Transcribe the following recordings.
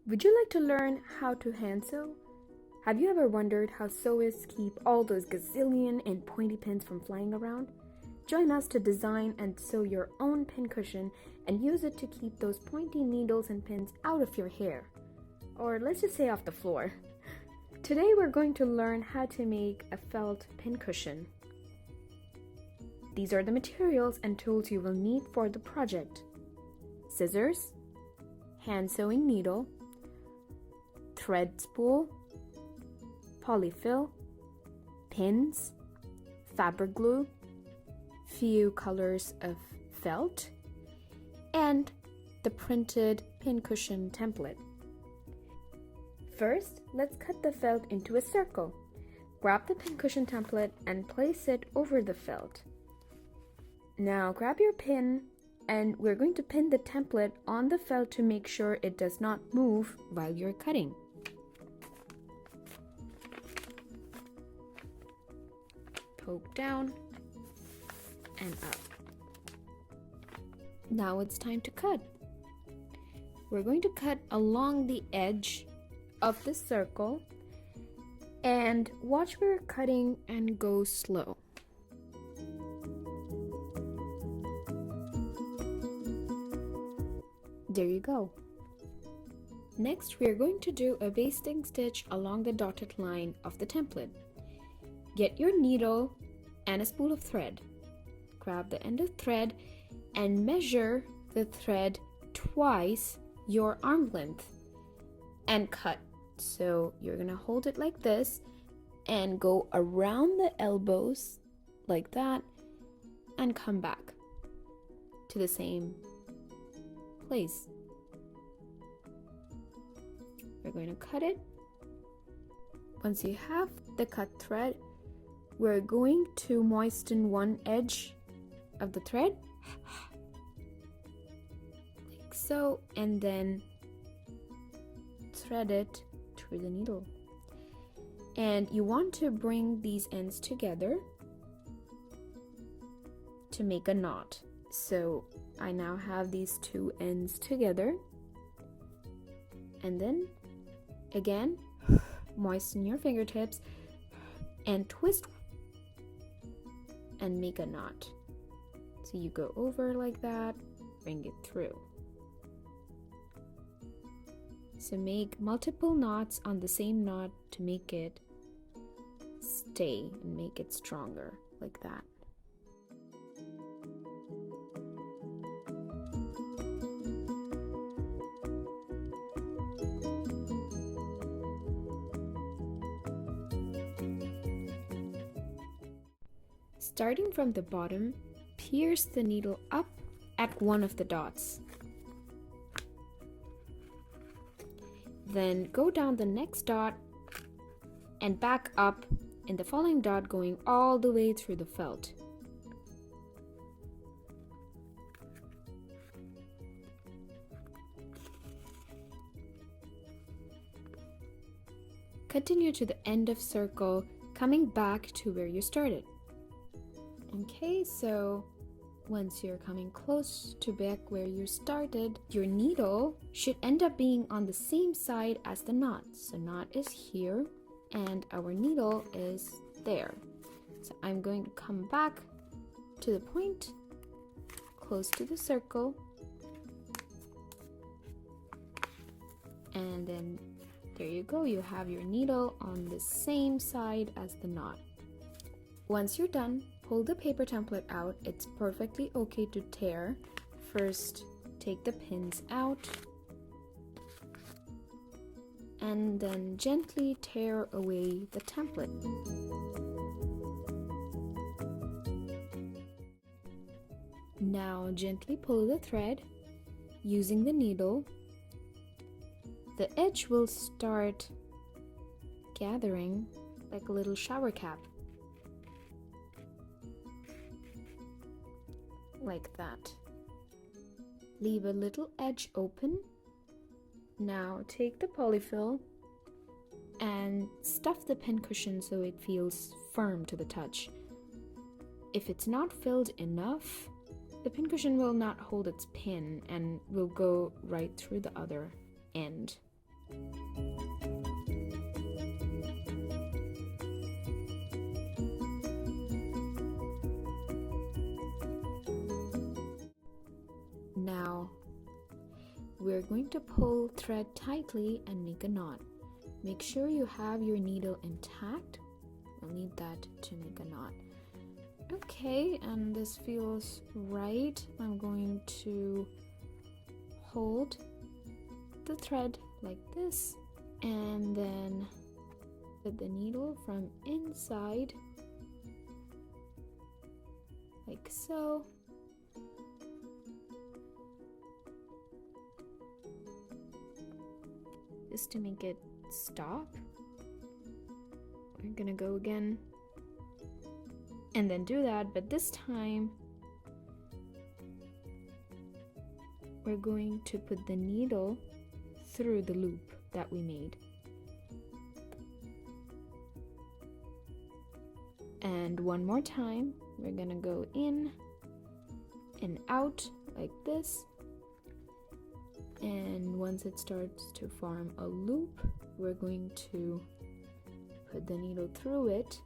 Would you like to learn how to hand sew? Have you ever wondered how sewists keep all those gazillion and pointy pins from flying around? Join us to design and sew your own pincushion and use it to keep those pointy needles and pins out of your hair. Or let's just say off the floor. Today we're going to learn how to make a felt pincushion. These are the materials and tools you will need for the project. Scissors, hand sewing needle, thread spool, polyfill, pins, fabric glue, few colors of felt, and the printed pincushion template. First, let's cut the felt into a circle. Grab the pincushion template and place it over the felt. Now grab your pin and we're going to pin the template on the felt to make sure it does not move while you're cutting. Poke down and up. Now it's time to cut. We're going to cut along the edge of the circle and watch where we're cutting and go slow. There you go. Next, we are going to do a basting stitch along the dotted line of the template. Get your needle and a spool of thread. Grab the end of thread and measure the thread twice your arm length and cut. So you're gonna hold it like this and go around the elbows like that and come back to the same place. We're going to cut it. Once you have the cut thread, we're going to moisten one edge of the thread like so, and then thread it through the needle. And you want to bring these ends together to make a knot. So I now have these two ends together, and then again moisten your fingertips and twist and make a knot. So you go over like that, bring it through. So make multiple knots on the same knot to make it stay and make it stronger like that. Starting from the bottom, pierce the needle up at one of the dots. Then go down the next dot and back up in the following dot, going all the way through the felt. Continue to the end of circle, coming back to where you started. Okay, so once you're coming close to back where you started, your needle should end up being on the same side as the knot. So knot is here and our needle is there. So I'm going to come back to the point close to the circle, and then there you go, you have your needle on the same side as the knot. Once you're done, pull the paper template out. It's perfectly okay to tear. First, take the pins out and then gently tear away the template. Now gently pull the thread using the needle. The edge will start gathering like a little shower cap. Like that. Leave a little edge open. Now take the polyfill and stuff the pincushion so it feels firm to the touch. If it's not filled enough, the pincushion will not hold its pin and will go right through the other end. Now, we're going to pull thread tightly and make a knot. Make sure you have your needle intact. We'll need that to make a knot. Okay, and this feels right. I'm going to hold the thread like this and then put the needle from inside like so. Just to make it stop, we're gonna go again and then do that, but this time we're going to put the needle through the loop that we made. And one more time, we're gonna go in and out like this. And once it starts to form a loop, we're going to put the needle through it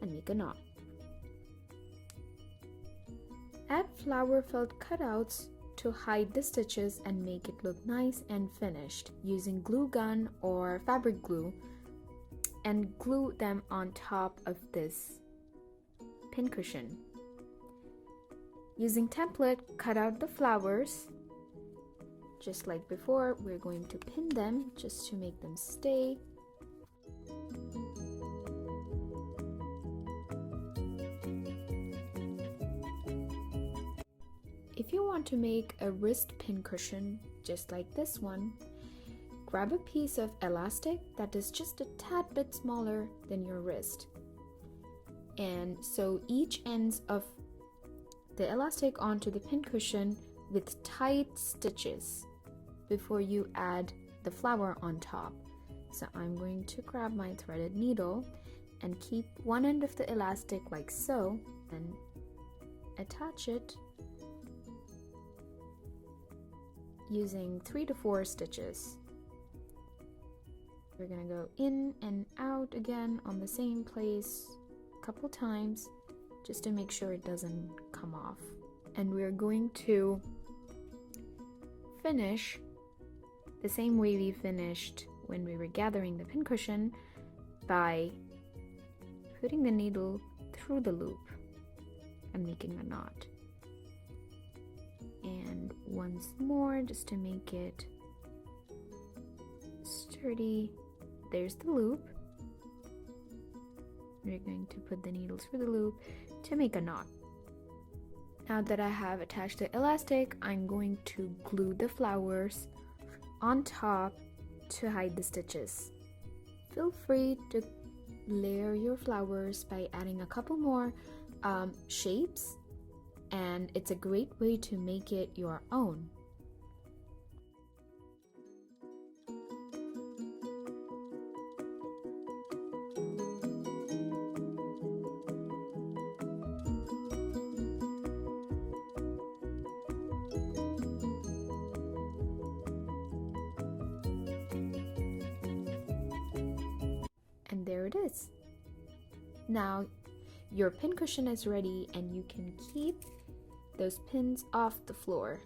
and make a knot. Add flower felt cutouts to hide the stitches and make it look nice and finished using glue gun or fabric glue, and glue them on top of this pincushion. Using template, cut out the flowers. Just like before, we're going to pin them just to make them stay. If you want to make a wrist pincushion just like this one, grab a piece of elastic that is just a tad bit smaller than your wrist, and sew each ends of the elastic onto the pincushion with tight stitches before you add the flower on top. So I'm going to grab my threaded needle and keep one end of the elastic like so and attach it using 3 to 4 stitches. We're gonna go in and out again on the same place a couple times just to make sure it doesn't come off. And we're going to finish the same way we finished when we were gathering the pincushion, by putting the needle through the loop and making a knot. And once more, just to make it sturdy, there's the loop. We're going to put the needle through the loop to make a knot. Now that I have attached the elastic, I'm going to glue the flowers on top to hide the stitches. Feel free to layer your flowers by adding a couple more shapes, and it's a great way to make it your own. And there it is. Now your pincushion is ready and you can keep those pins off the floor.